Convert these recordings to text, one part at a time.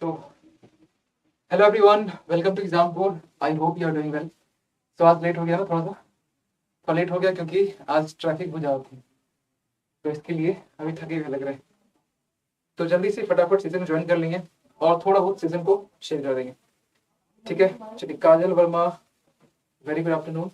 So, hello everyone, welcome to Exampur. I hope you are doing well. So आज late हो गया ना, थोड़ा लेट हो गया क्योंकि आज ट्रैफिक बहुत ज़्यादा थी, तो इसके लिए अभी थके हुए लग रहे हैं। तो जल्दी से फटाफट सेशन ज्वाइन कर लेंगे और थोड़ा बहुत सेशन को शेयर कर देंगे, ठीक है। चलिए, Kajal Verma, very good afternoon.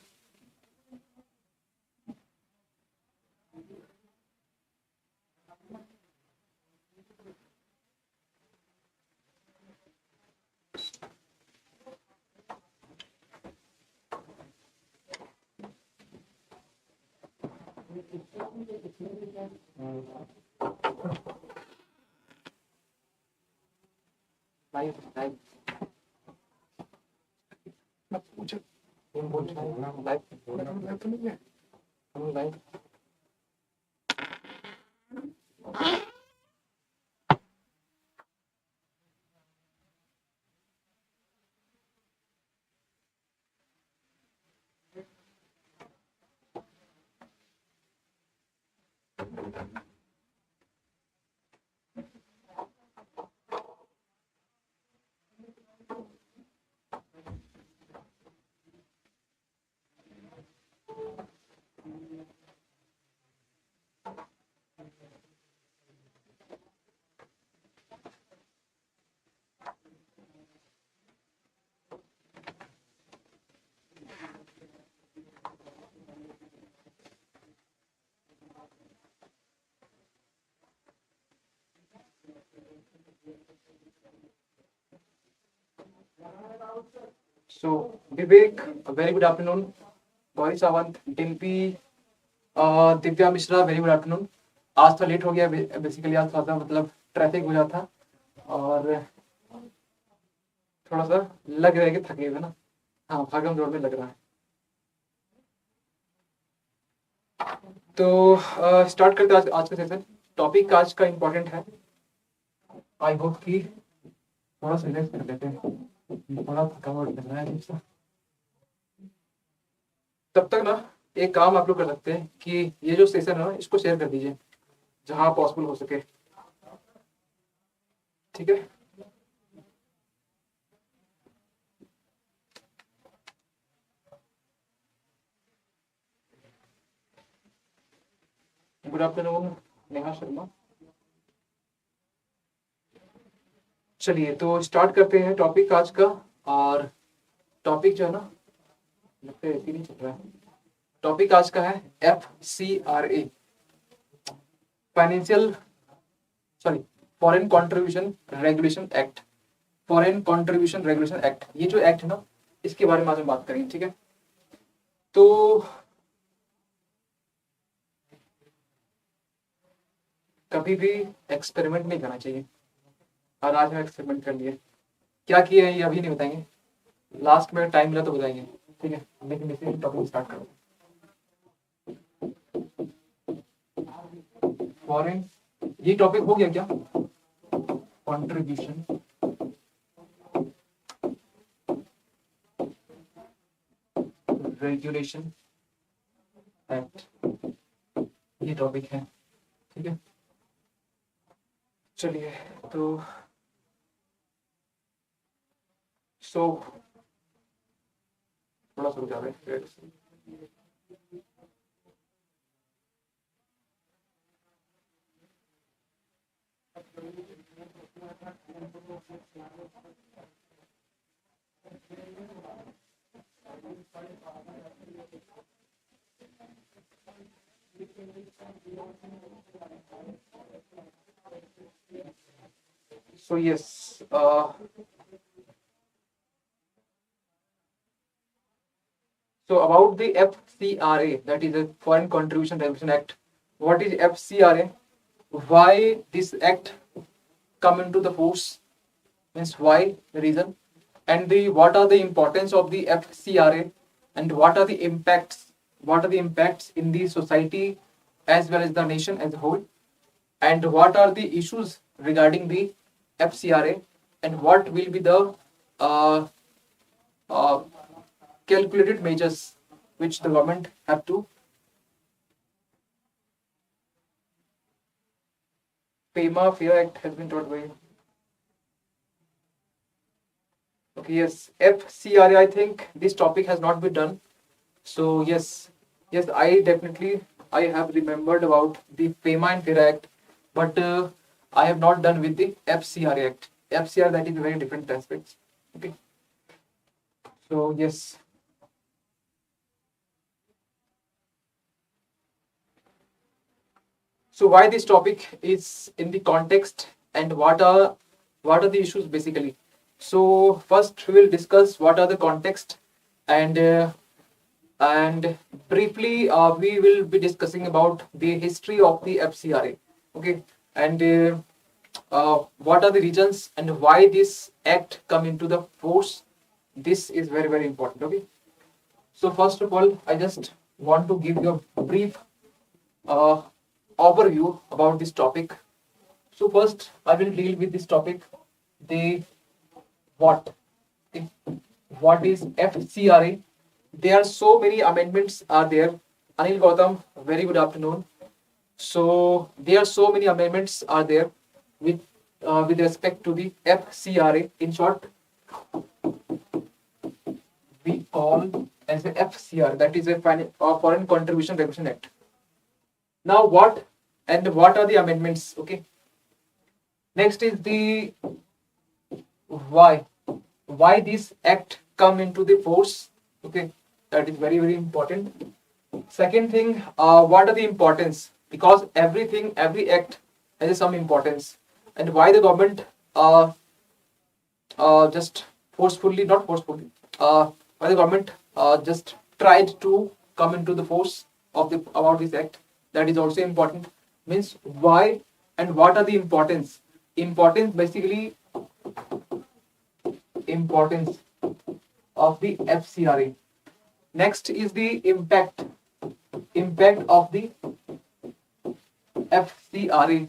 So Vivek, a very good afternoon. Gauri Sawant, Dimpy, Divya Mishra, very good afternoon. आज तो लेट हो गया, बेसिकली आज थोड़ा सा मतलब ट्रैफिक हो जाता और थोड़ा सा लग रहा है कि थके हुए ना, हाँ भागम दौड़ में लग रहा है। तो स्टार्ट करते हैं आज का सेशन। टॉपिक आज का इम्पोर्टेंट है, आई होप कि थोड़ा सा रिलैक्स कर लेते हैं, थोड़ा थकावट लग रहा है। तब तक ना एक काम आप लोग कर सकते हैं कि ये जो सेशन है ना, इसको शेयर कर दीजिए जहां पॉसिबल हो सके, ठीक है। Good afternoon Neha Sharma. चलिए तो स्टार्ट करते हैं टॉपिक आज का। और टॉपिक जो है ना, लगता है नहीं चल रहा है। टॉपिक आज का है FCRA, financial sorry foreign contribution regulation act. Foreign contribution regulation act, ये जो एक्ट है ना, इसके बारे में आज हम बात करेंगे, ठीक है। तो कभी भी एक्सपेरिमेंट नहीं करना चाहिए, और आज हम एक्सपेरिमेंट कर लिए। क्या किए हैं ये अभी नहीं बताएंगे, लास्ट में टाइम मिला तो बताएंगे, ठीक है। लेकिन इसे टॉपिक स्टार्ट करो। फॉरेन, ये टॉपिक हो गया क्या? कंट्रीब्यूशन रेगुलेशन एक्ट, ये टॉपिक है, ठीक है। चलिए तो थोड़ा सा रुक जा रहे हैं। So yes, So about the FCRA, that is a Foreign Contribution Regulation Act. What is FCRA? Why this act come into the force? Means why, the reason, and the what are the importance of the FCRA, and what are the impacts? What are the impacts in the society as well as the nation as a whole? And what are the issues regarding the FCRA, and what will be the uh, uh, calculated measures which the government have to. FEMA Fair Act has been taught by. Okay, yes, FCRA. I think this topic has not been done. So yes, I have remembered about the FEMA and FAIR Act, but I have not done with the FCRA Act. FCR, that is a very different aspects. Okay, so yes. So why this topic is in the context, and what are the issues basically. So first we will discuss what are the context, and briefly we will be discussing about the history of the FCRA. Okay, and what are the reasons and why this act come into the force. This is very very important. Okay, so first of all, I just want to give you a brief uh, overview about this topic. So first I will deal with this topic, the what. Okay. What is FCRA? There are so many amendments are there. Anil Gautam, very good afternoon. So there are so many amendments are there with respect to the FCRA. In short, we call as a FCR, that is a Foreign Contribution Regulation Act. Now what are the amendments? Okay. Next is the why this act come into the force. Okay, that is very very important. Second thing, what are the importance? Because every act has some importance, and why the government just not forcefully, why the government just tried to come into the force of the about this act. That is also important. Means why and what are the importance? Importance basically, importance of the FCRA. Next is the impact of the FCRA.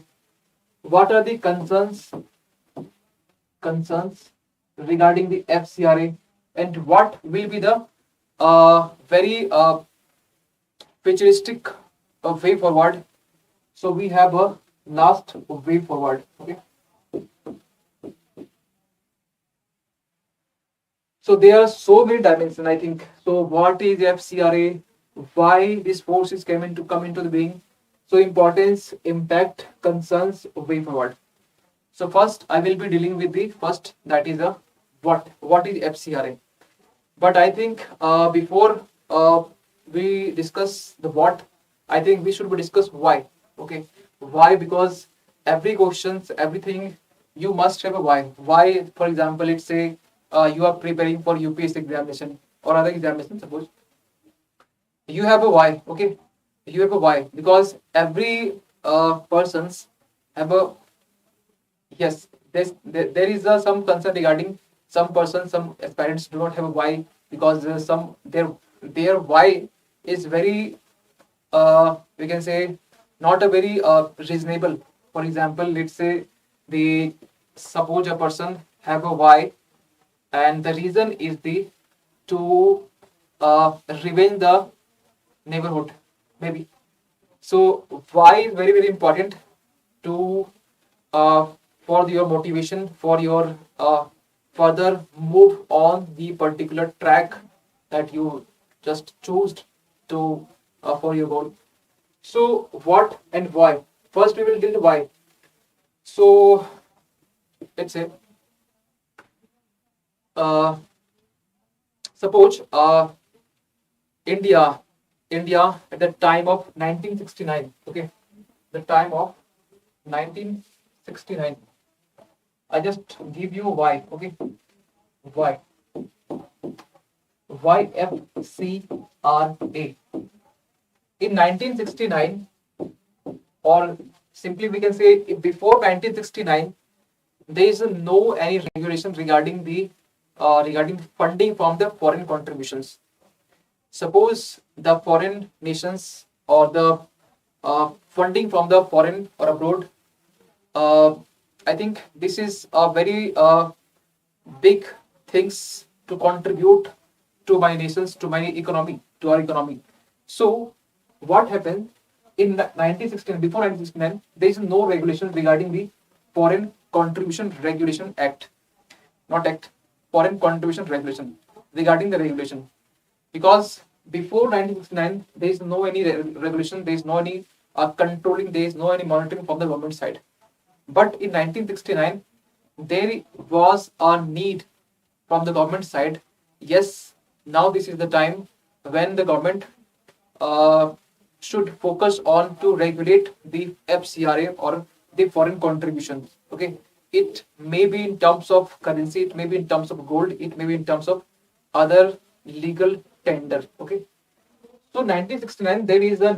What are the concerns regarding the FCRA, and what will be the very futuristic way forward. So we have a last way forward. Okay. So there are so many dimensions, I think. So what is FCRA? Why these forces come into the being? So importance, impact, concerns, way forward. So first I will be dealing with the first, that is a what. What is FCRA? But I think before we discuss the what, I think we should be discuss why. Okay, why? Because every questions, everything, you must have a why. Why, for example, let's say you are preparing for UPSC examination or other examination. Suppose you have a why. Okay, you have a why because every persons have a yes. There is some concern regarding some persons, some aspirants do not have a why because some their why is very we can say not a very reasonable. For example, let's say suppose a person have a why, and the reason is to revenge the neighborhood maybe. So why is very very important to for your motivation, for your further move on the particular track that you just chose to for your goal. So what and why? First we will deal with why. So let's say suppose India at the time of 1969. Okay, the time of 1969. I just give you why. Okay, why FCRA? In 1969, or simply we can say before 1969, there is no any regulation regarding the funding from the foreign contributions. Suppose the foreign nations or the funding from the foreign or abroad, uh, I think this is a very big things to contribute to my nations, to my economy, to our economy. So what happened in 1969? Before 1969, there is no regulation regarding the Foreign Contribution Regulation Act, not Act, Foreign Contribution Regulation, regarding the regulation, because before 1969 there is no any regulation, there is no any controlling, there is no any monitoring from the government side. But in 1969 there was a need from the government side. Yes, now this is the time when the government should focus on to regulate the FCRA or the foreign contributions. Okay, it may be in terms of currency, it may be in terms of gold, it may be in terms of other legal tender. Okay, so 1969 there is a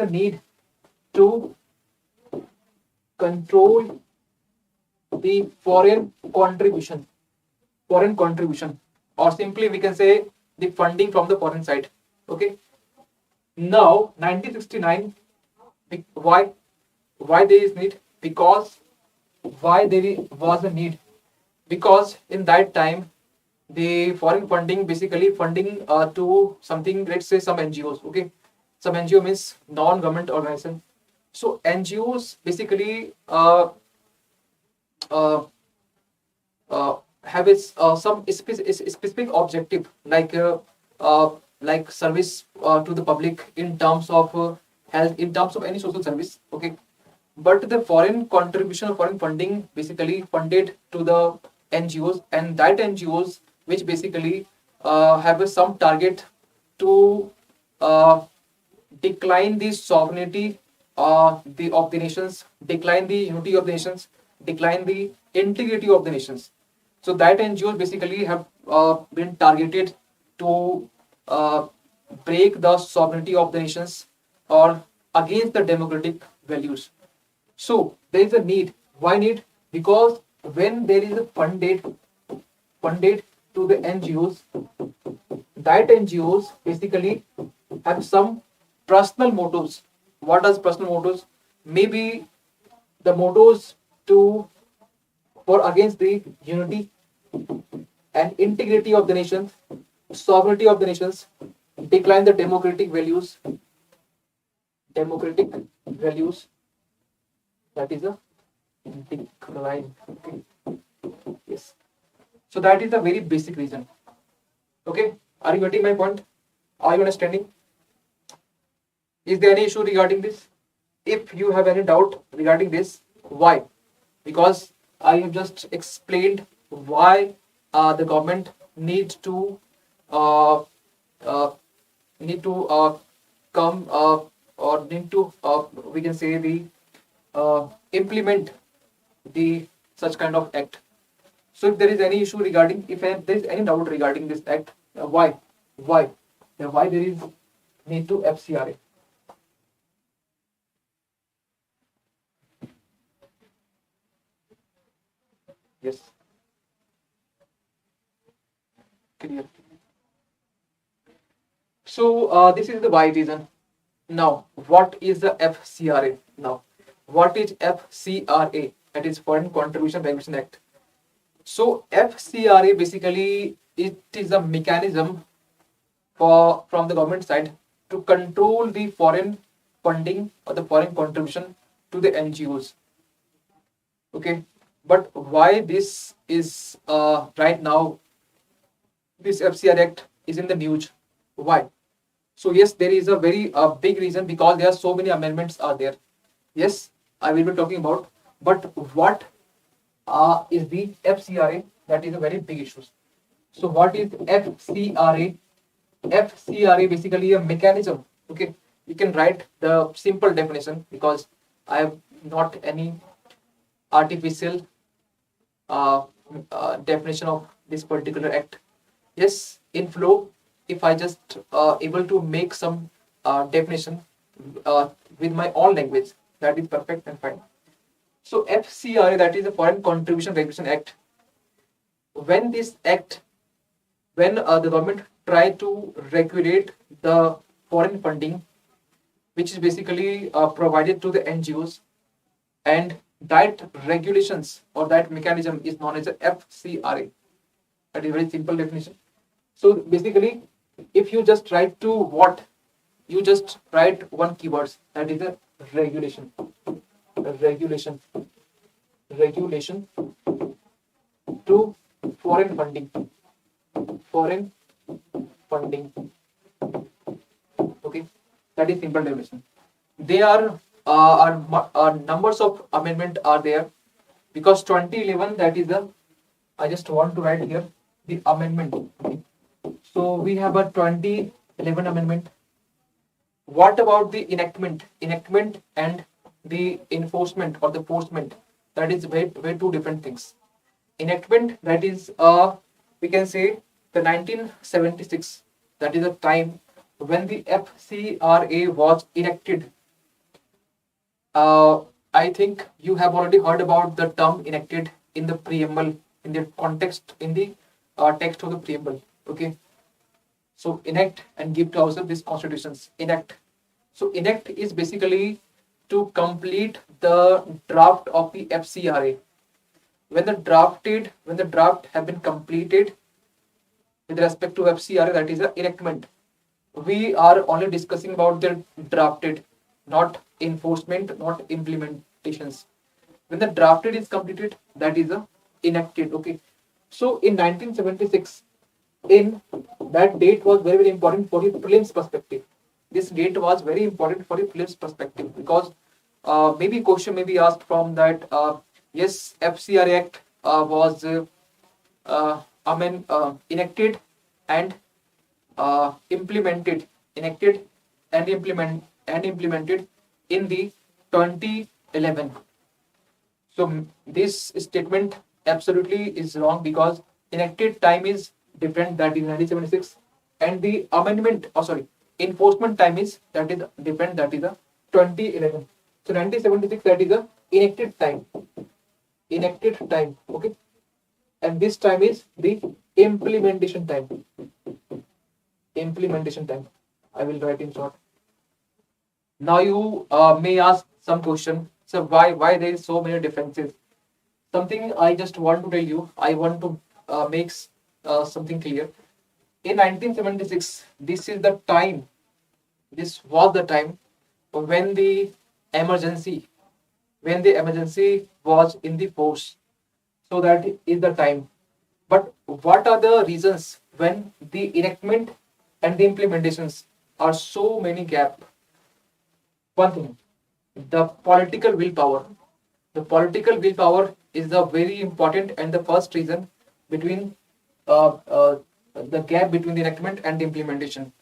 need to control the foreign contribution, or simply we can say the funding from the foreign side. Okay, now 1969, why there is need? Because why there was a need? Because in that time the foreign funding, basically funding to something, let's say some NGOs. Okay, some NGO means non-government organization. So NGOs basically uh, have its some specific objective, like service to the public in terms of health, in terms of any social service. Okay, but the foreign contribution or foreign funding basically funded to the NGOs, and that NGOs which basically have some target to decline the sovereignty of the nations, decline the unity of the nations, decline the integrity of the nations. So that NGOs basically have been targeted to break the sovereignty of the nations or against the democratic values. So there is a need. Why need? Because when there is a funded to the NGOs, that NGOs basically have some personal motives. What are personal motives? Maybe the motives to for against the unity and integrity of the nations, sovereignty of the nations, decline the democratic values. That is a decline. Okay. Yes. So that is the very basic reason. Okay. Are you getting my point? Are you understanding? Is there any issue regarding this? If you have any doubt regarding this, why? Because I have just explained why the government needs to uh, uh, come or need to we can say the implement the such kind of act. So if there is any issue regarding, if there is any doubt regarding this act, why there is need to FCRA. Yes. Clear. So this is the why reason. Now, what is the FCRA? Now, what is FCRA? That is Foreign Contribution Regulation Act. So FCRA basically it is a mechanism from the government side to control the foreign funding or the foreign contribution to the NGOs. Okay, but why this is right now? This FCRA Act is in the news. Why? So yes, there is a very big reason, because there are so many amendments are there. Yes, I will be talking about. But what is the FCRA? That is a very big issue. So what is FCRA? FCRA basically a mechanism. Okay, you can write the simple definition, because I have not any artificial definition of this particular act. Yes, inflow, if I just able to make some definition with my own language, that is perfect and fine. So FCRA, that is the Foreign Contribution Regulation Act. When this act, when the government try to regulate the foreign funding, which is basically provided to the NGOs, and that regulations or that mechanism is known as a FCRA. That is a very simple definition. So basically, if you just write to what, you just write one keywords, that is a regulation. Regulation. Regulation to foreign funding. Foreign funding. Okay, that is simple definition. They are numbers of amendment are there, because 2011, that is the, I just want to write here the amendment. Okay. So we have a 2011 amendment. What about the enactment? Enactment and the enforcement or the enforcement, that is very two different things. Enactment, that is we can say the 1976, that is the time when the FCRA was enacted. I think you have already heard about the term enacted in the preamble, in the context, in the text of the preamble. Okay. So enact and give to ourselves these constitutions. Enact. So enact is basically to complete the draft of the FCRA. When the draft have been completed with respect to FCRA, that is the enactment. We are only discussing about the drafted, not enforcement, not implementations. When the drafted is completed, that is the enacted. Okay. So in 1976, in that date was very important for the prelims perspective. This date was very important for the prelims perspective, because maybe question may be asked from that. Yes, FCRA Act was enacted and implemented in the 2011. So this statement absolutely is wrong, because enacted time is different, that is 1976, and the amendment, enforcement time is that is different, that is the 2011. So 1976, that is the enacted time. Okay, and this time is the implementation time. I will write in short. Now you may ask some question. So why there is so many differences? Something I just want to tell you. I want to make something clear. In 1976, this was the time when the emergency was in the force. So that is the time. But what are the reasons when the enactment and the implementations are so many gap? One thing, the political willpower. The political willpower is the very important and the first reason between the gap between the enactment and the implementation.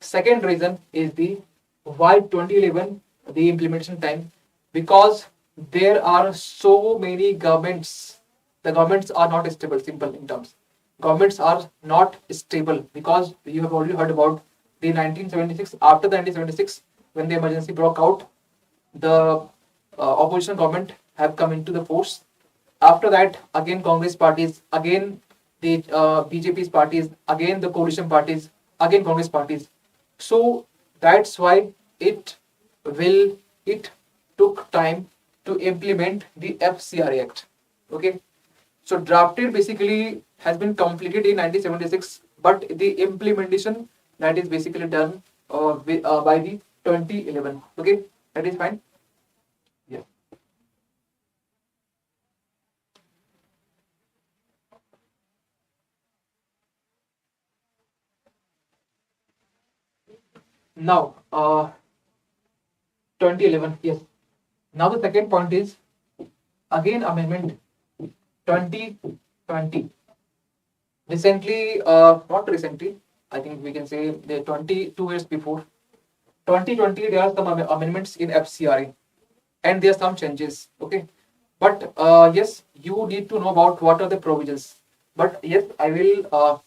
Second reason is the why 2011 the implementation time, because there are so many governments. The governments are not stable. Simple in terms, governments are not stable, because you have already heard about the 1976. After the 1976, when the emergency broke out, the opposition government have come into the force. After that, again Congress parties, again the BJP's parties, again the coalition parties, again Congress parties. So that's why it took time to implement the FCRA Act. Okay, so drafted basically has been completed in 1976, but the implementation, that is basically done by the 2011. Okay, that is fine. Yeah. Now, 2011, yes. Now the second point is again amendment 2020. Recently, not recently, I think we can say the 22 years before. 2020, there are some amendments in FCRA, and there are some changes. Okay, but yes, you need to know about what are the provisions. But yes, I will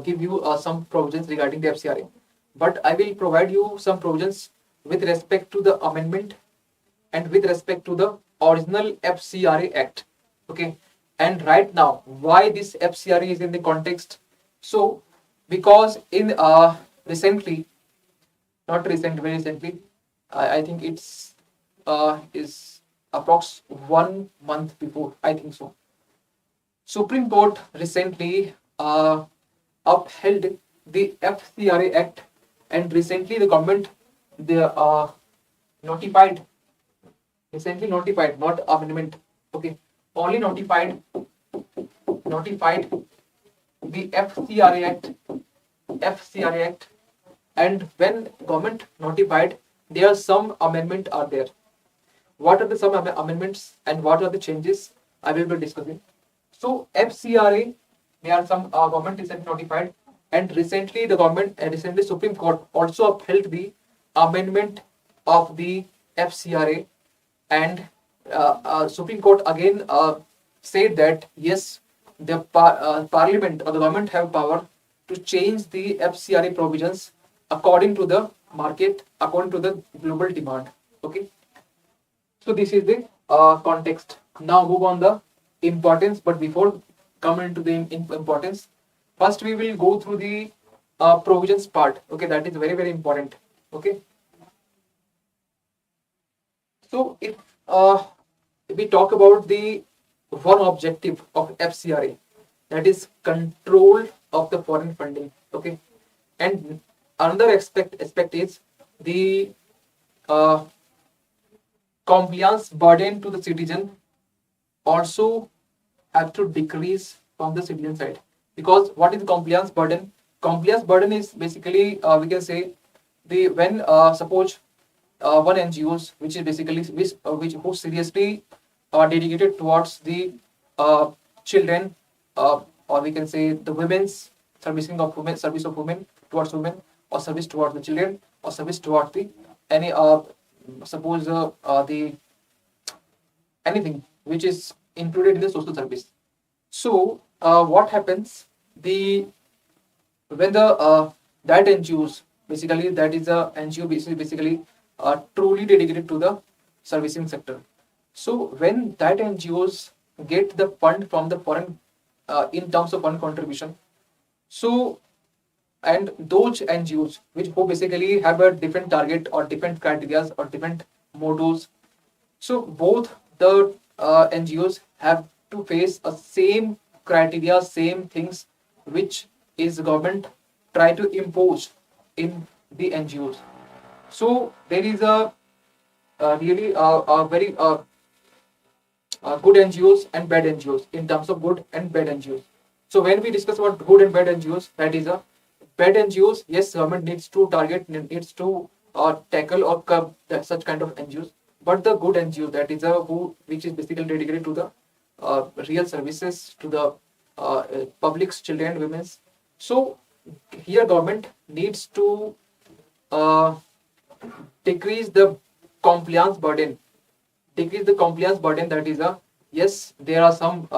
give you some provisions regarding the FCRA, but I will provide you some provisions with respect to the amendment and with respect to the original FCRA Act. Okay, and right now, why this FCRA is in the context? So, because in recently, not recent, very recently, I think it's is approx 1 month before, I think so. Supreme Court recently upheld the FCRA Act, and recently the government they notified, recently notified, not amendment. Okay, only notified the FCRA Act, and when government notified, there are some amendment are there. What are the some amendments and what are the changes I will be discussing. So FCRA, there are some government recently notified, and recently the government recently Supreme Court also upheld the amendment of the FCRA, and Supreme Court again said that yes, the Parliament or the government have power to change the FCRA provisions according to the market, according to the global demand. Okay, so this is the context. Now move on the importance, but before coming into the importance, first we will go through the provisions part. Okay, that is very important. Okay, so if we talk about the one objective of FCRA, that is control of the foreign funding. Okay, and another aspect is the compliance burden to the citizen also have to decrease from the citizen side. Because what is compliance burden? Compliance burden is basically we can say the when suppose one NGOs which is basically which who seriously dedicated towards the children, or we can say the women's servicing of women, service of women towards women, or service towards the children, or service towards the any suppose the anything which is included in the social service. So what happens, the when the that NGOs, basically that is a NGO basically truly dedicated to the servicing sector. So when that NGOs get the fund from the foreign in terms of foreign contribution, so and those NGOs which who basically have a different target or different criteria or different modules, so both the NGOs have to face a same criteria, same things which is government try to impose in the NGOs. So there is a really a very good NGOs and bad NGOs in terms of good and bad NGOs. So when we discuss about good and bad NGOs, that is a bad NGOs. Yes, government needs to target, needs to tackle or curb such kind of NGOs. But the good NGO, that is a which is basically dedicated to the real services to the public's children, women's. So here government needs to decrease the compliance burden. Decrease the compliance burden. That is a yes. There are some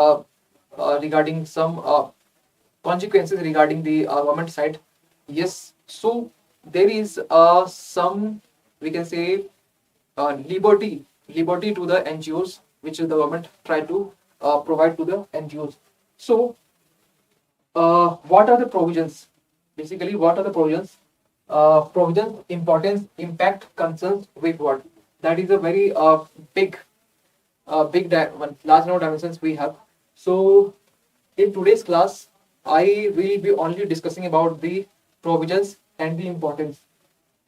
regarding some consequences regarding the government side. Yes. So there is some, we can say, liberty to the NGOs which the government try to provide to the NGOs. So what are the provisions? Basically, what are the provisions? Provisions, importance, impact, concerns with what? That is a very big one, large number of dimensions we have. So in today's class, I will be only discussing about the provisions and the importance.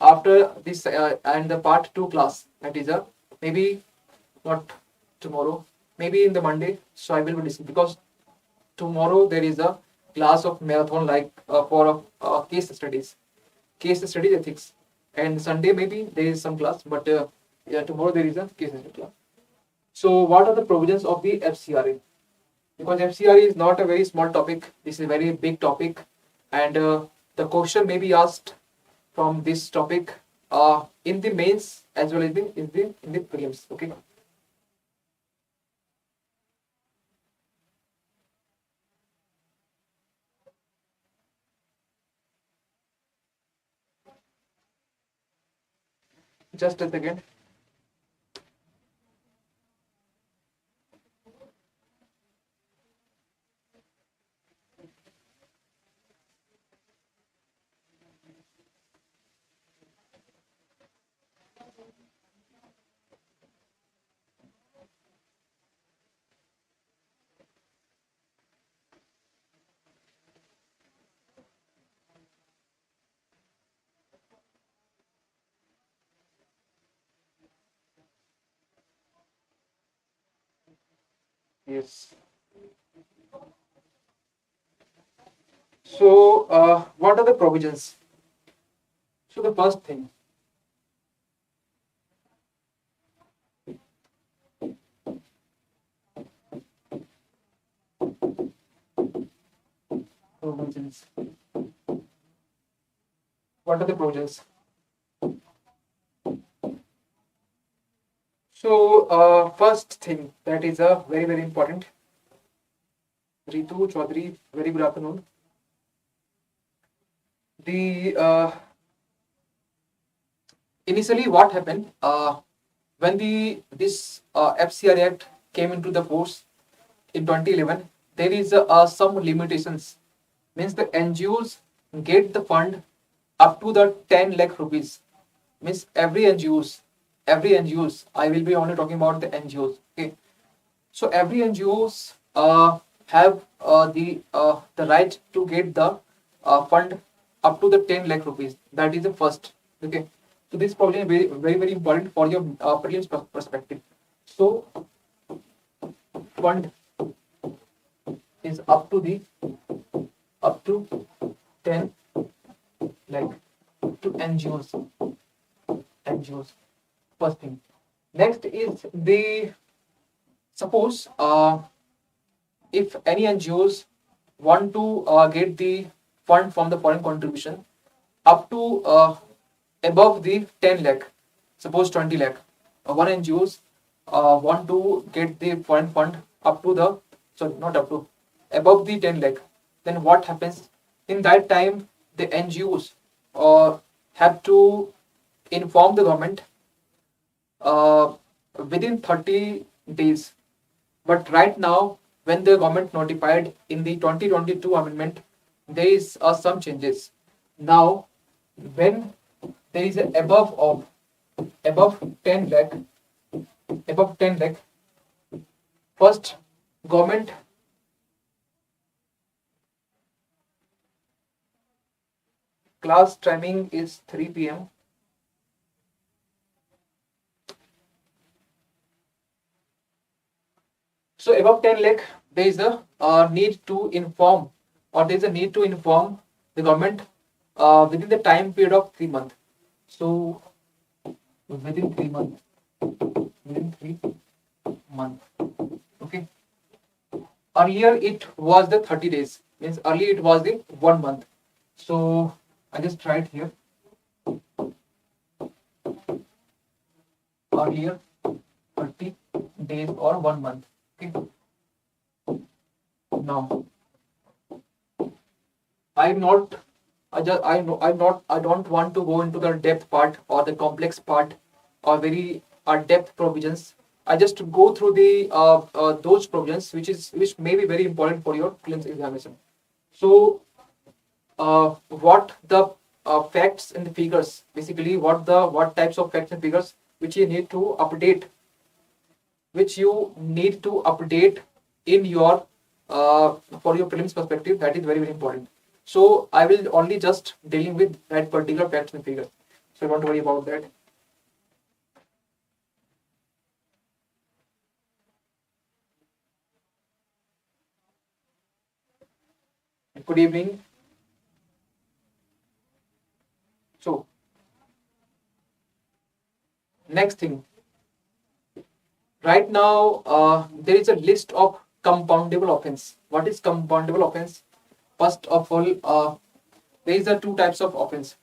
After this and the part 2 class, that is a maybe not tomorrow, maybe in the Monday. So I will be discussing, because tomorrow there is a class of marathon like for case studies ethics, and Sunday maybe there is some class, but yeah, tomorrow there is a case study class. So what are the provisions of the FCRA? Because FCRA is not a very small topic, this is a very big topic, and the question may be asked from this topic in the mains as well as in the prelims. Okay. Just a second. Yes. So, what are the provisions? So, the first thing, provisions. What are the provisions? So, first thing that is a very important. Ritu Chaudhary, very good afternoon. The initially what happened when this FCR Act came into the force in 2011, there is some limitations. Means the NGOs get the fund up to the 10 lakh rupees. Means every NGOs. I will be only talking about the NGOs. Okay, so every NGOs have the right to get the fund up to the 10 lakh rupees. That is the first. Okay, so this problem is very important for your prelims perspective. So fund is up to 10 lakh to NGOs. First thing. Next is the suppose if any NGOs want to get the fund from the foreign contribution up to above the 10 lakh, suppose 20 lakh. One NGOs want to get the foreign fund up to the, sorry, not up to, above the 10 lakh. Then what happens? In that time, the NGOs have to inform the government within 30 days. But right now, when the government notified in the 2022 amendment, there is some changes. Now, when there is a above 10 lakh, first government class timing is 3 p.m. So above 10 lakh, there is a need to inform, or there is a need to inform the government within the time period of 3 months. So within 3 months, okay. Earlier it was the 30 days. Means earlier it was the 1 month. So I just tried here. Earlier 30 days or 1 month. Okay. Now I don't want to go into the depth part or the complex part or very depth provisions. I just go through the those provisions which may be very important for your prelims examination. So what the facts and the figures, basically what types of facts and figures which you need to update in your for your prelims perspective, that is very important. So I will only just dealing with that particular facts and figures. So don't worry about that. Good evening. So next thing. Right now, there is a list of compoundable offense. What is compoundable offense? First of all, there is a two types of offense.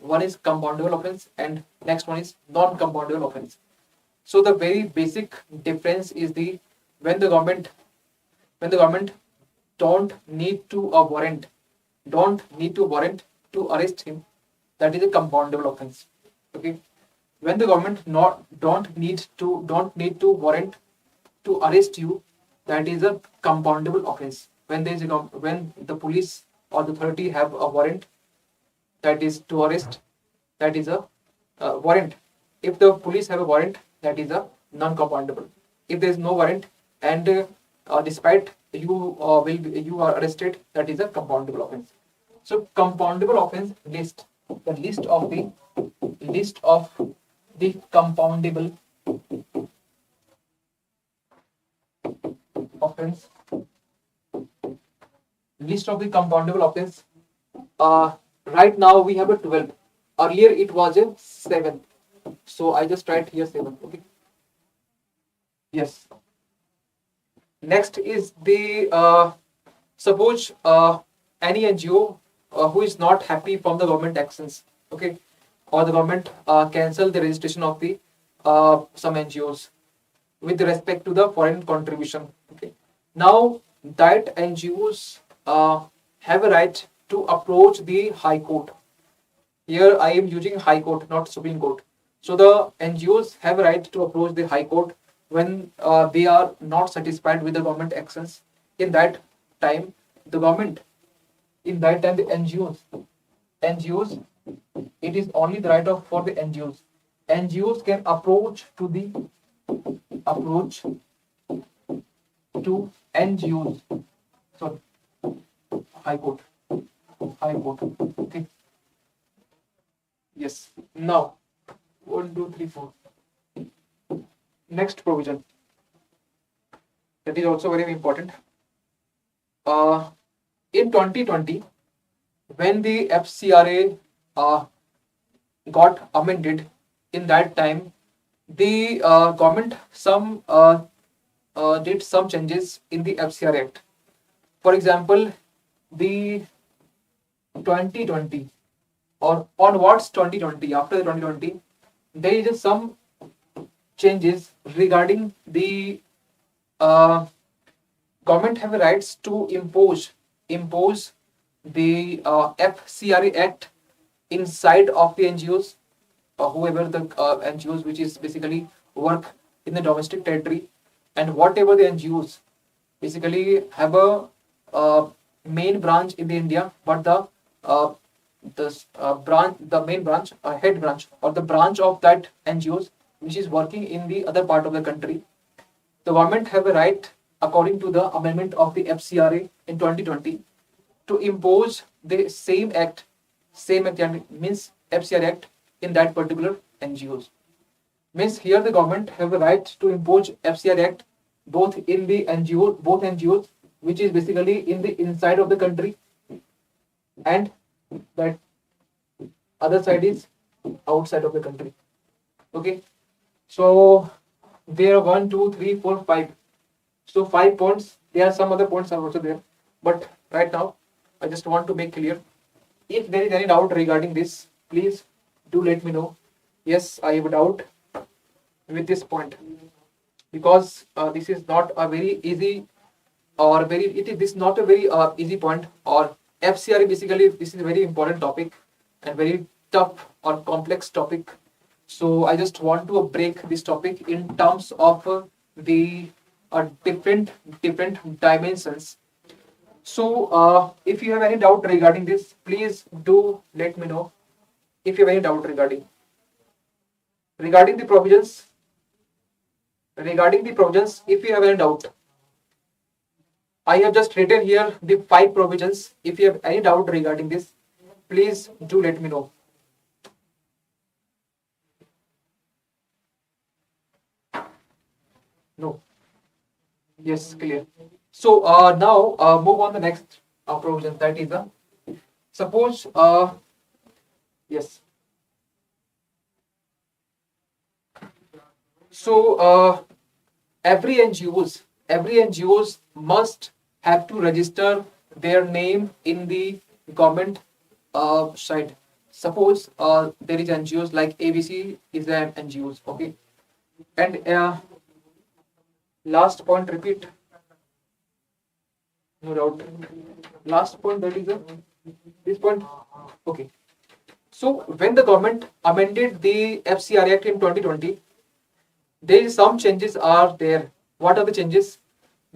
One is compoundable offense, and next one is non-compoundable offense. So the very basic difference is when the government don't need to warrant to arrest him, that is a compoundable offense. Okay. when the government don't need to warrant to arrest you, that is a compoundable offense. When there is when the police or the authority have a warrant, that is to arrest, that is a warrant. If the police have a warrant, that is a non-compoundable. If there is no warrant and despite you are arrested, that is a compoundable offense. So compoundable offense list, the list of the compoundable offense, list of the compoundable offense. Right now we have a 12. Earlier it was a 7. So I just write here 7. Okay. Yes. Next is the suppose any NGO who is not happy from the government actions. Okay, or the government cancel the registration of the some NGOs with respect to the foreign contribution. Okay, now that NGOs have a right to approach the High Court. Here I am using High Court, not Supreme Court. So the NGOs have a right to approach the High Court when they are not satisfied with the government actions. In that time, the government, in that time the NGOs, it is only the right of for the NGOs. NGOs can approach to NGOs. Sorry, High Court. Okay. Yes. Now, 1, 2, 3, 4. Next provision. That is also very important. In 2020, when the PSIR got amended, in that time, the government did some changes in the PSIR Act. For example, the 2020 or onwards 2020, after the 2020, there is some changes regarding the government have rights to impose the PSIR Act inside of the NGOs, whoever the NGOs which is basically work in the domestic territory, and whatever the NGOs basically have a main branch in the India, but the main branch, head branch, or the branch of that NGOs which is working in the other part of the country, the government have a right, according to the amendment of the PSIR in 2020, to impose the same act means PSIR Act in that particular NGOs. Means here the government have a right to impose PSIR Act both in the both NGOs which is basically in the inside of the country, and that other side is outside of the country. Okay, so there are 1, 2, 3, 4, 5. So 5 points. There are some other points are also there, but right now I just want to make clear. If there is any doubt regarding this, please do let me know. Yes, I have a doubt with this point, because this is not a very easy or this is not a very easy point, or PSIR basically this is a very important topic and very tough or complex topic. So I just want to break this topic in terms of the different dimensions. So if you have any doubt regarding this, please do let me know. If you have any doubt regarding the provisions, if you have any doubt, I have just written here the 5 provisions. If you have any doubt regarding this, please do let me know. No. Yes, clear. So now move on the next provision, that is suppose yes. So every NGOs must have to register their name in the government side. Suppose there is NGOs like ABC is the NGOs. Okay, and last point, repeat. No doubt. Last point, that is this point. Okay. So when the government amended the FCR Act in 2020, there is some changes are there. What are the changes?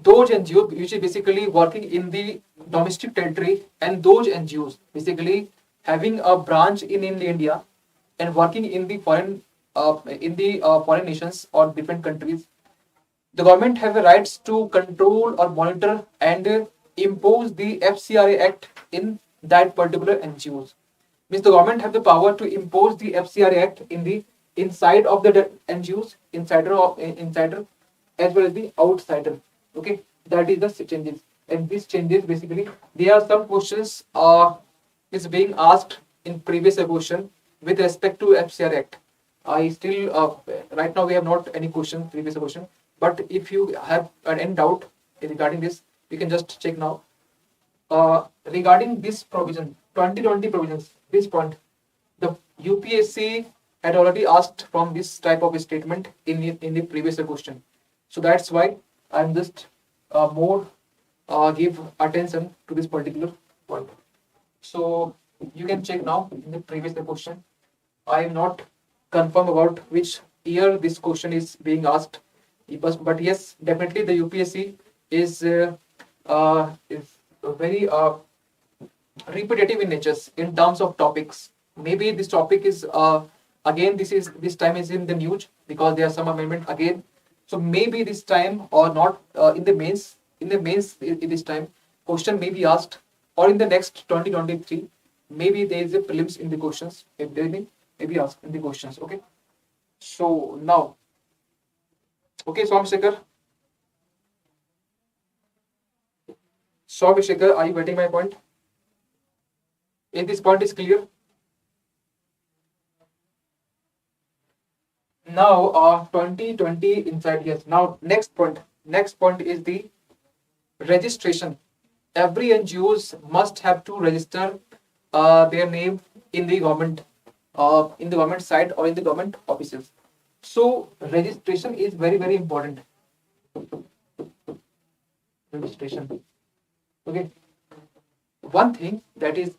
Those NGOs which is basically working in the domestic territory, and those NGOs basically having a branch in India and working in the foreign nations or different countries, the government have the rights to control or monitor and impose the FCRA Act in that particular NGOs. Means the government have the power to impose the FCRA Act in the inside of the NGOs, insider as well as the outsider. Okay, that is the changes. And these changes basically there are some questions is being asked in previous question with respect to FCR Act. I still right now we have not any question previous question, but if you have any doubt regarding this, you can just check now. Regarding this provision, 2020 provisions, this point, the UPSC had already asked from this type of statement in the previous question. So that's why I'm just more give attention to this particular point. So you can check now in the previous question. I am not confirmed about which year this question is being asked, but yes, definitely the UPSC is very repetitive in nature in terms of topics. Maybe this topic is again this time is in the news because there are some amendment again. So maybe this time or not in the mains in this time question may be asked, or in the next 2023 maybe there is a prelims in the questions, if there may be asked in the questions. Okay, so now okay, Swamshekar, are you getting my point? If this point is clear, now 2020 inside, yes. Now next point is the registration. Every NGOs must have to register their name in the government site or in the government offices. So registration is very, very important. Registration. Okay. One thing that is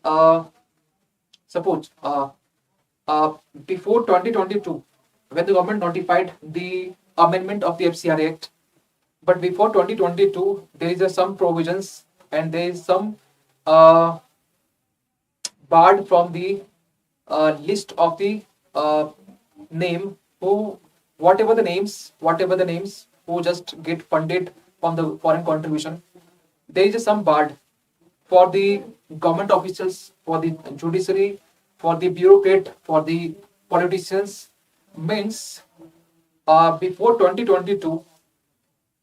suppose before 2022, when the government notified the amendment of the FCR Act, but before 2022 there is some provisions and there is some barred from the list of the name who whatever the names who just get funded from the foreign contribution. There is some barred for the government officials, for the judiciary, for the bureaucrat, for the politicians. Means before 2022,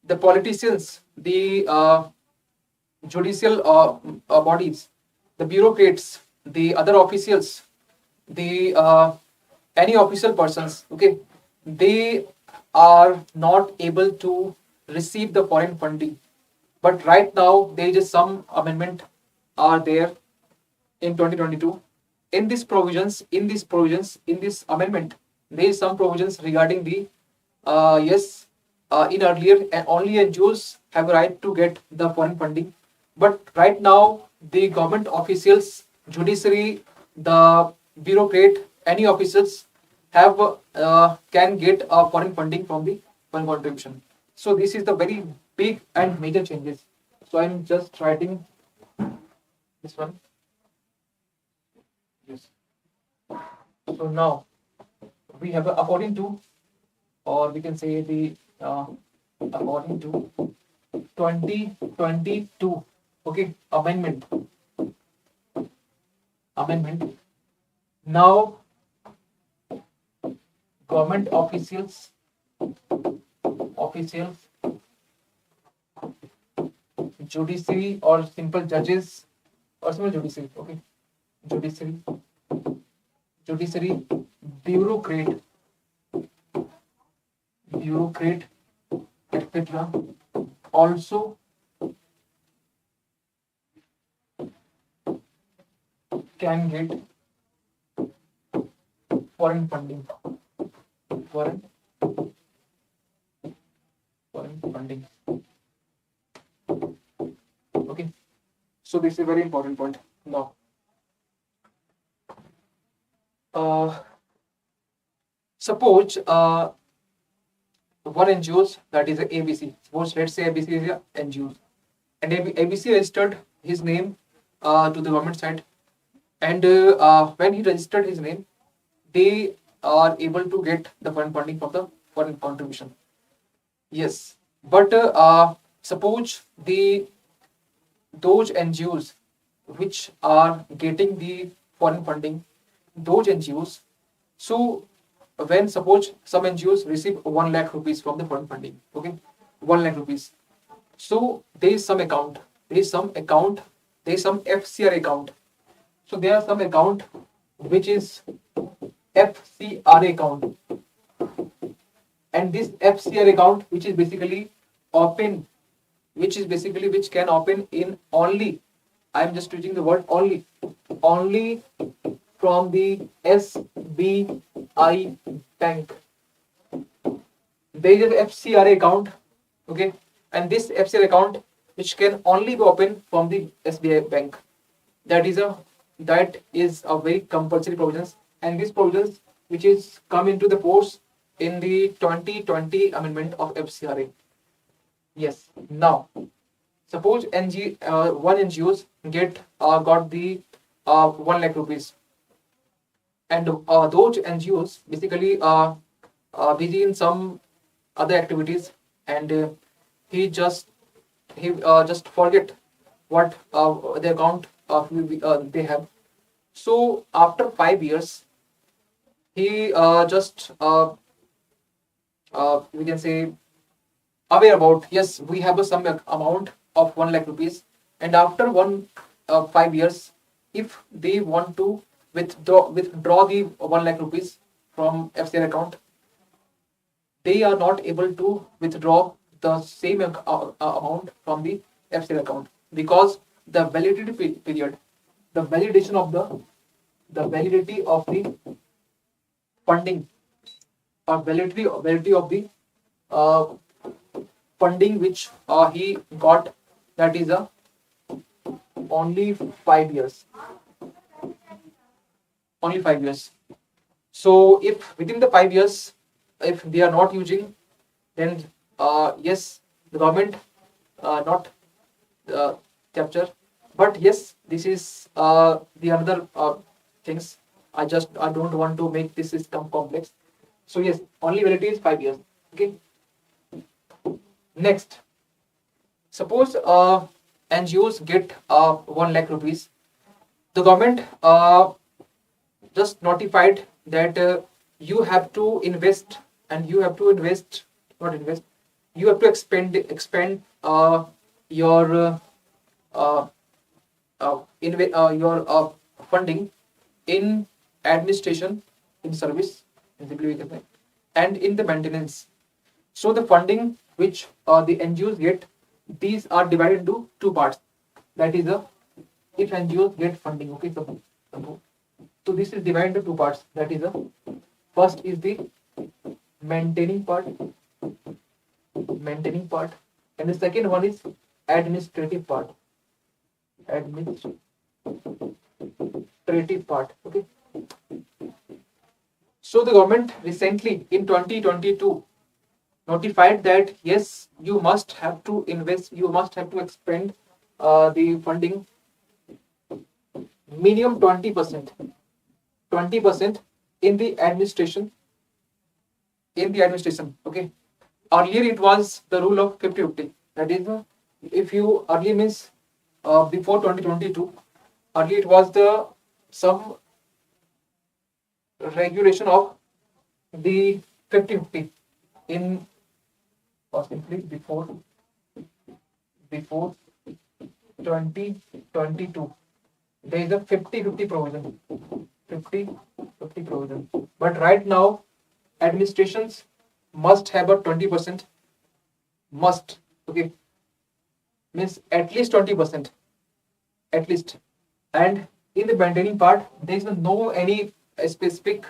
the politicians, the judicial bodies, the bureaucrats, the other officials, the any official persons, okay, they are not able to receive the foreign funding. But right now there is some amendment are there in 2022. In this amendment, there is some provisions regarding the in earlier only NGOs have a right to get the foreign funding, but right now the government officials, judiciary, the bureaucrat, any officials have can get foreign funding from the foreign contribution. So this is the very big and major changes. So I'm just writing this one. Yes. So now we have according to, or we can say the according to 2022, okay, amendment. Now government officials, judiciary or simple judges or simple judiciary, okay, judiciary, bureaucrat, etc. also can get foreign funding. Foreign funding. Okay. So this is a very important point. Now, uh, suppose one NGOs, that is a ABC. Suppose let's say ABC is a NGO, and ABC registered his name to the government side, and when he registered his name, they are able to get the funding from the foreign contribution. Yes, but suppose those NGOs which are getting the foreign funding, those NGOs, so when suppose some NGOs receive 1 lakh rupees from the foreign funding, okay, 1 lakh rupees. So there is some account, there is some FCR account. So there are some account which is FCR account, and this FCR account which is basically open, which can open in only, I am just using the word only from the SBI bank. There is an FCR account, okay, and this FCR account which can only be opened from the SBI bank. That is a very compulsory provisions, and these provisions which is come into the force in the 2020 amendment of FCRA. Yes. Now, suppose one NGOs got the 1 lakh rupees, and those NGOs basically busy in some other activities, and he just forget what the account they have. So after 5 years, he we can say aware about, yes, we have some amount of 1 lakh rupees, and after 5 years, if they want to withdraw the 1 lakh rupees from FCR account, they are not able to withdraw the same amount from the FCR account, because the validity period, the validity of the funding, or validity of the funding which he got, that is only 5 years. Only 5 years. So if within the 5 years, if they are not using, then yes, the government not capture. But yes, this is the another things. I don't want to make this system complex. So yes, only validity is 5 years. Okay. Next, suppose NGOs get 1 lakh rupees. The government just notified that you have to invest, and you have to you have to expand your funding in administration, in service, and in the maintenance. So the funding which the NGOs get, these are divided into two parts. That is if NGOs get funding, okay. So this is divided into two parts. That is first is the maintaining part, and the second one is administrative part. Okay. So the government recently in 2022 notified that yes, you must have to invest, you must have to expend the funding minimum 20% in the administration. Okay. Earlier it was the rule of 50-50. That is, if you earlier means before 2022, earlier it was the some regulation of the 50-50 in possibly before 2022. There is a 50-50 provision. 50-50 provision. But right now, administrations must have a 20%. Must. Okay. Means at least 20%. At least. And in the maintaining part, there is no any specific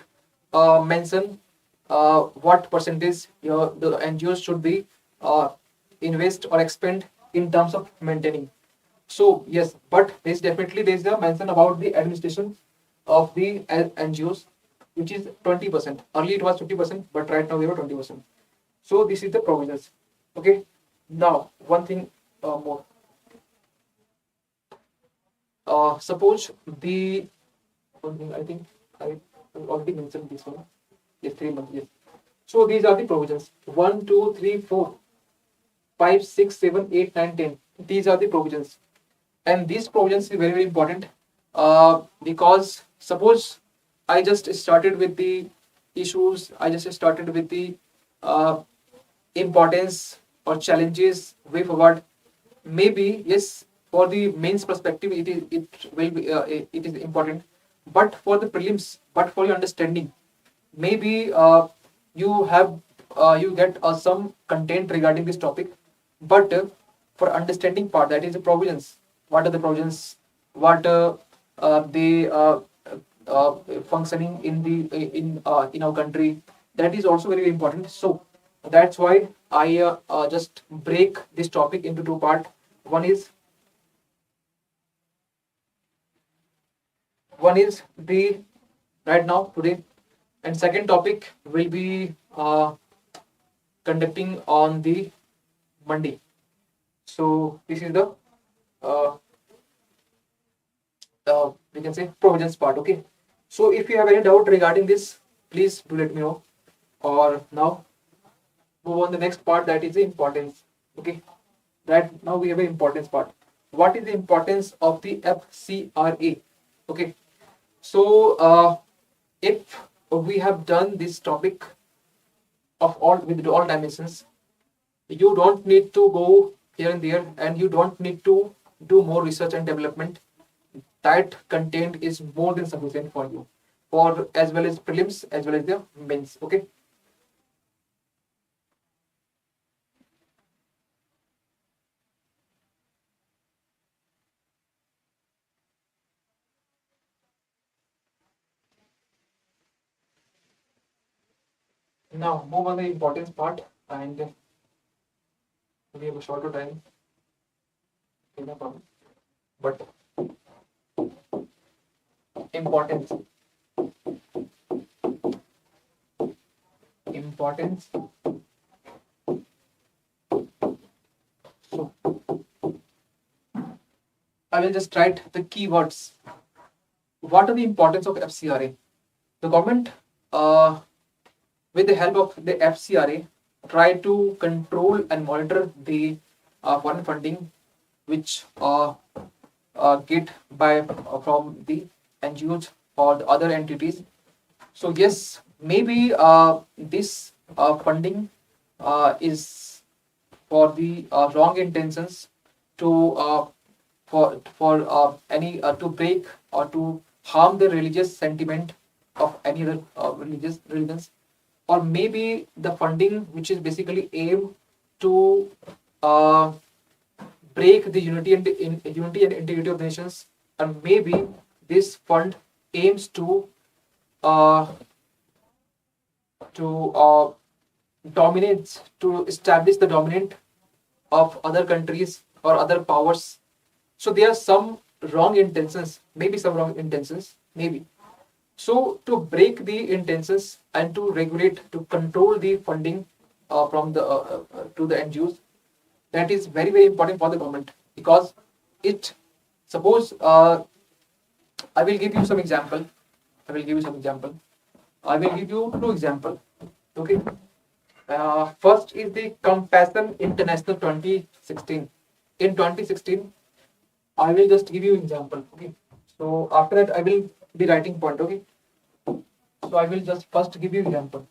mention what percentage the NGOs should be invest or expend in terms of maintaining. So yes, but there is a mention about the administration of the NGOs. which is 20%. Earlier it was 50%, but right now we have 20%. So this is the provisions. Okay. Now one thing more. Suppose the one thing, I think I already mentioned this one. Yes, 3 months. Yes. So these are the provisions. 1, 2, 3, 4, 5, 6, 7, 8, 9, 10. These are the provisions, and these provisions is very, very important because suppose I just started with the issues. I just started with the uh, importance or challenges way forward. Maybe yes, for the mains perspective, it will be it is important, but for the prelims, but for your understanding, maybe you have you get some content regarding this topic, but for understanding part, that is the provisions. What are the provisions? What they uh, functioning in the in our country? That is also very important. So that's why I just break this topic into two part. One is one is the right now today, and second topic will be conducting on the Monday. So this is the uh, we can say provisions part. Okay. So if you have any doubt regarding this, please do let me know. Or now move on the next part, that is the importance. Okay. Right now we have an importance part. What is the importance of the FCRA? Okay. So if we have done this topic of all with all dimensions, you don't need to go here and there, and you don't need to do more research and development. That content is more than sufficient for you, for as well as prelims as well as the mains. Okay. Now move on the importance part, and we have a shorter time. Okay, no problem. But importance, importance. So I will just write the keywords. What are the importance of FCRA? The government, with the help of the FCRA, try to control and monitor the foreign funding which get by from the NGOs or the other entities. So yes, maybe this funding is for the wrong intentions, to for any to break or to harm the religious sentiment of any other religions, or maybe the funding which is basically aimed to uh, break the unity and integrity of nations, and maybe this fund aims uh, to dominate, to establish the dominant of other countries or other powers. So there are some wrong intentions, maybe some wrong intentions, maybe. So to break the intentions and to regulate, to control the funding from the to the NGOs, that is very, very important for the government, because it, suppose I will give you some example. I will give you some example. I will give you two example. Okay. First is the Compassion International 2016. In 2016, I will just give you example. Okay. So after that, I will be writing point. Okay. So I will just first give you example.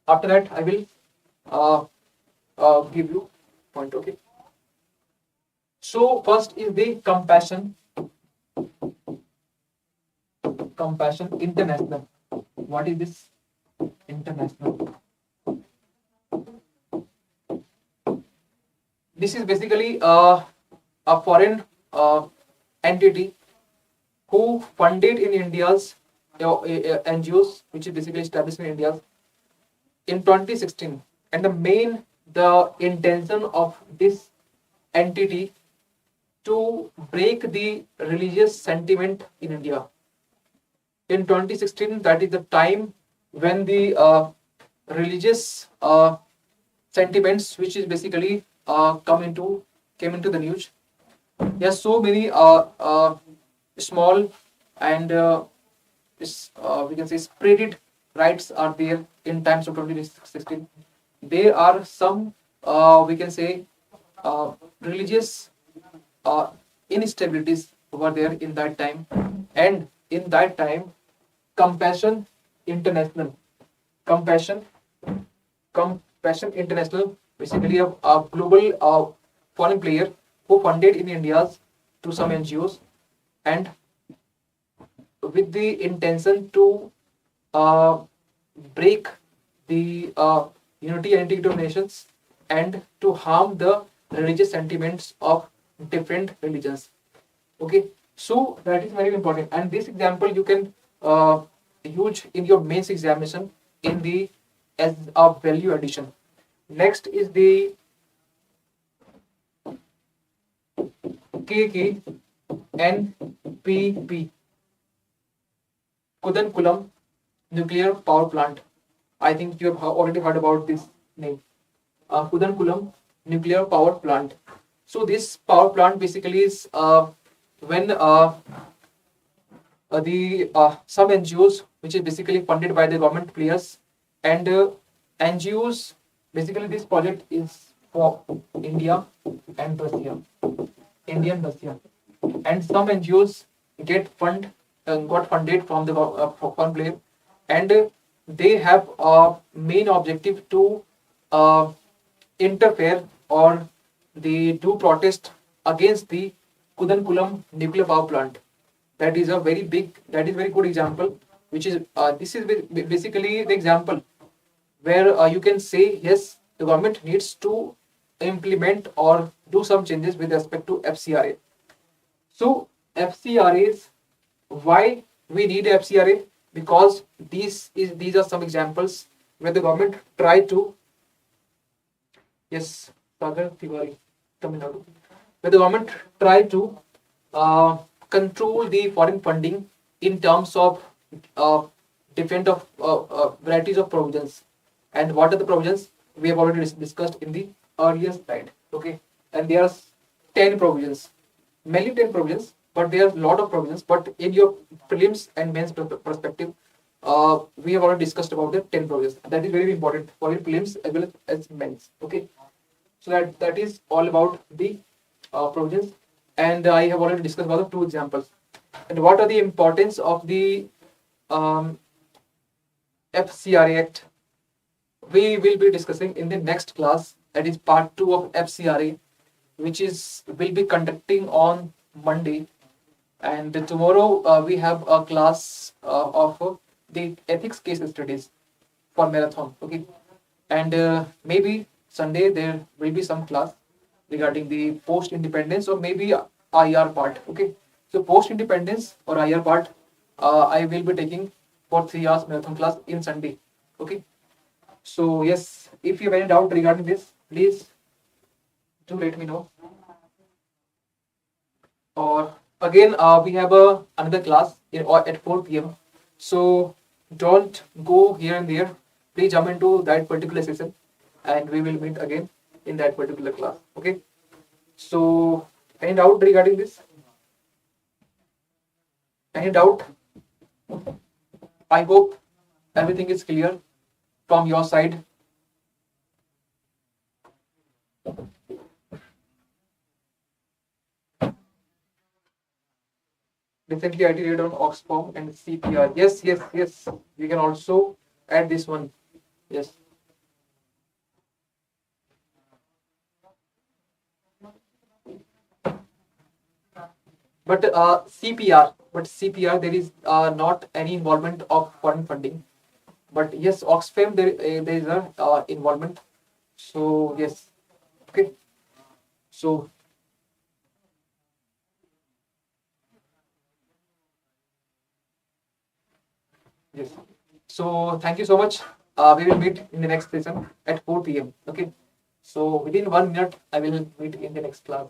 After that, I will give you point. Okay. So first is the Compassion International. What is this? International. This is basically a foreign entity who funded in India's NGOs, which is basically established in India in 2016. And the intention of this entity to break the religious sentiment in India. in 2016, that is the time when the religious sentiments, which is basically came into the news. There are so many small and we can say spreaded rights are there in times of 2016. There are some we can say religious uh, instabilities were there in that time, and in that time, Compassion International, Compassion, Compassion International, basically a global foreign player who funded in India's to some NGOs, and with the intention to uh, break the unity and integrity of nations and to harm the religious sentiments of different religions. Okay, so that is very important, and this example you can use in your mains examination in the as a value addition. Next is the KKNPP, Kudankulam nuclear power plant. I think you have already heard about this name. Kudankulam nuclear power plant. So this power plant basically is when the some NGOs, which is basically funded by the government players, and NGOs, basically this project is for India and Russia, India and Russia, and some NGOs got funded from the foreign player, and they have a main objective to uh, interfere or they do protest against the Kudankulam nuclear power plant. That is a very big, that is very good example, which is this is basically the example where you can say yes, the government needs to implement or do some changes with respect to FCRA. So FCRAs, why we need FCRA? Because these are some examples where the government try to yes, Sagar Tiwari, Tamil Nadu, where the government try to control the foreign funding in terms of different of varieties of provisions. And what are the provisions? We have already discussed in the earlier slide. Okay, and there are 10 provisions, mainly 10 provisions, but there are a lot of provisions. But in your prelims and mains perspective, we have already discussed about the 10 provisions. That is very important for your prelims as well as mains. Okay, so that is all about the provisions, and I have already discussed about the two examples. And what are the importance of the FCRA Act? We will be discussing in the next class, that is part 2 of FCRA, which is will be conducting on Monday, and tomorrow we have a class of the ethics case studies for marathon. Okay, and maybe Sunday there will be some class regarding the post independence or maybe IR part. Okay, so post independence or IR part I will be taking for 3 hours marathon class in Sunday. Okay, so yes, if you have any doubt regarding this, please do let me know. Or again we have another class at 4 p.m. So don't go here and there, please jump into that particular session and we will meet again in that particular class. Okay, so any doubt regarding this? Any doubt? I hope everything is clear from your side. Recently I did on Oxfam and CPR. Yes, yes, yes. We can also add this one. Yes. But CPR, there is not any involvement of foreign funding. But yes, Oxfam, there is a involvement. So yes, okay. So yes. So thank you so much. We will meet in the next session at 4 p.m. Okay. So within 1 minute, I will meet in the next class.